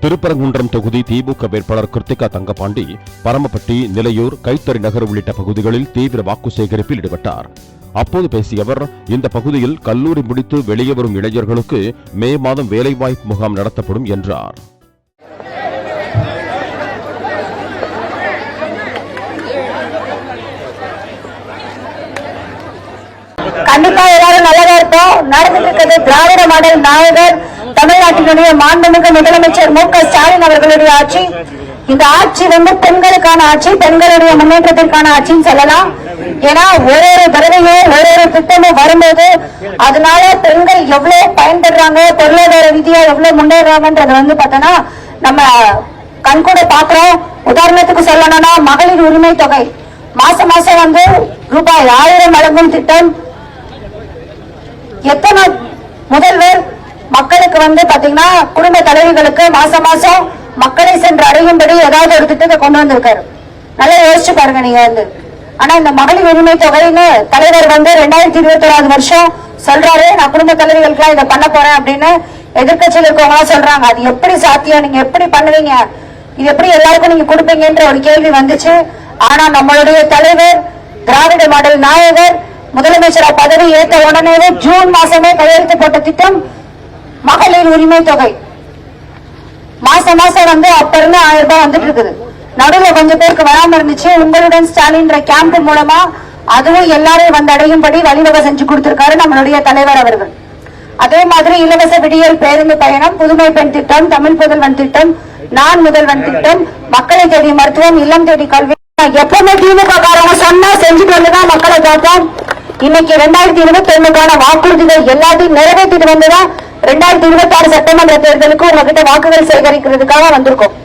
திருப்பரங்குன்றம் தொகுதி திமுக வேட்பாளர் கிருத்திகா தங்கபாண்டி பரமப்பட்டி, நிலையூர், கைத்தறி நகர் உள்ளிட்ட பகுதிகளில் தீவிர வாக்கு சேகரிப்பில் ஈடுபட்டார். அப்போது பேசிய அவர், இந்த பகுதியில் கல்லூரி முடித்து வெளியே வரும் இளைஞர்களுக்கு மே மாதம் வேலைவாய்ப்பு முகாம் நடத்தப்படும் என்றார். கண்டிப்பா எல்லாரும் நல்லதா இருப்போம். நடந்துட்டு இருக்கிறது திராவிட மாடல் நாயகர் தமிழ்நாட்டினுடைய மாண்புமிகு முதலமைச்சர் மு க ஸ்டாலின் அவர்களுடைய ஆட்சி. இந்த ஆட்சி பெண்களுக்கான ஆட்சி, பெண்களுடைய முன்னேற்றத்திற்கான ஆட்சின்னு சொல்லலாம். ஏன்னா ஒரு தடவையும் ஒரு திட்டமும் வரும்போது அதனால பெண்கள் எவ்வளவு பயன்படுறாங்க, பொருளாதார ரீதியா எவ்வளவு முன்னேறாங்கன்றது பார்த்தோன்னா நம்ம கண்கூட பாக்குறோம். உதாரணத்துக்கு சொல்லணும்னா மகளிர் உரிமை தொகை மாசம் மாசம் ரூபாய் 1000 வழங்கும் திட்டம். எத்தனை முதல்வர் மக்களுக்கு பாத்தீங்கன்னா குடும்ப தலைவிகளுக்கு மாசம் மாசம் மக்களை சென்று அடையும்படி ஏதாவது ஒரு திட்டத்தை கொண்டு வந்திருக்காரு. நல்லா யோசிச்சு பாருங்க நீங்க ஆனா இந்த மகளிர் உரிமை தொகைன்னு தலைவர் 2021 வருஷம் சொல்றாரு, நான் குடும்ப தலைவிகளுக்கு இதை பண்ண போறேன் அப்படின்னு. எதிர்கட்சியில் இருக்கவங்க சொல்றாங்க, அது எப்படி சாத்தியம், நீங்க எப்படி பண்ணுவீங்க, இது எப்படி எல்லாருக்கும் நீங்க கொடுப்பீங்கன்ற ஒரு கேள்வி வந்துச்சு. ஆனா நம்மளுடைய தலைவர் திராவிட மாடல் நாயகர் முதலமைச்சர் பதவி ஏற்ற உடனே ஜூன் மாசமே கையெழுத்து போட்ட திட்டம் மகளிர் உரிமை தொகை. மாசம் மாசம் அப்ப இருந்து 1000 ரூபாய் வந்துட்டு இருக்குது. நடுவில் கொஞ்சம் பேருக்கு வராம இருந்துச்சு. உங்களுடன் ஸ்டாலின் கேம்ப் மூலமா அதுவும் எல்லாரும் அடையும்படி வழிவகை செஞ்சு கொடுத்திருக்காரு நம்மளுடைய தலைவர் அவர்கள். அதே மாதிரி இலவச விடியல் பேருந்து பயணம், புதுமை பெண் திட்டம், தமிழ் புதல்வன் திட்டம், நான் முதல்வன் திட்டம், மக்களை தேடி மருத்துவம், இல்லம் தேடி கல்வி. எப்பவுமே திமுக காரங்க சொன்னா செஞ்சுட்டு வந்துதான் மக்களை பார்த்தோம். இன்னைக்கு 2021 வாக்குறுதிகள் எல்லாத்தையும் நிறைவேற்றிட்டு வந்துதான் 2026 சட்டமன்ற தேர்தலுக்கு உங்ககிட்ட வாக்குகள் சேகரிக்கிறதுக்காக வந்திருக்கோம்.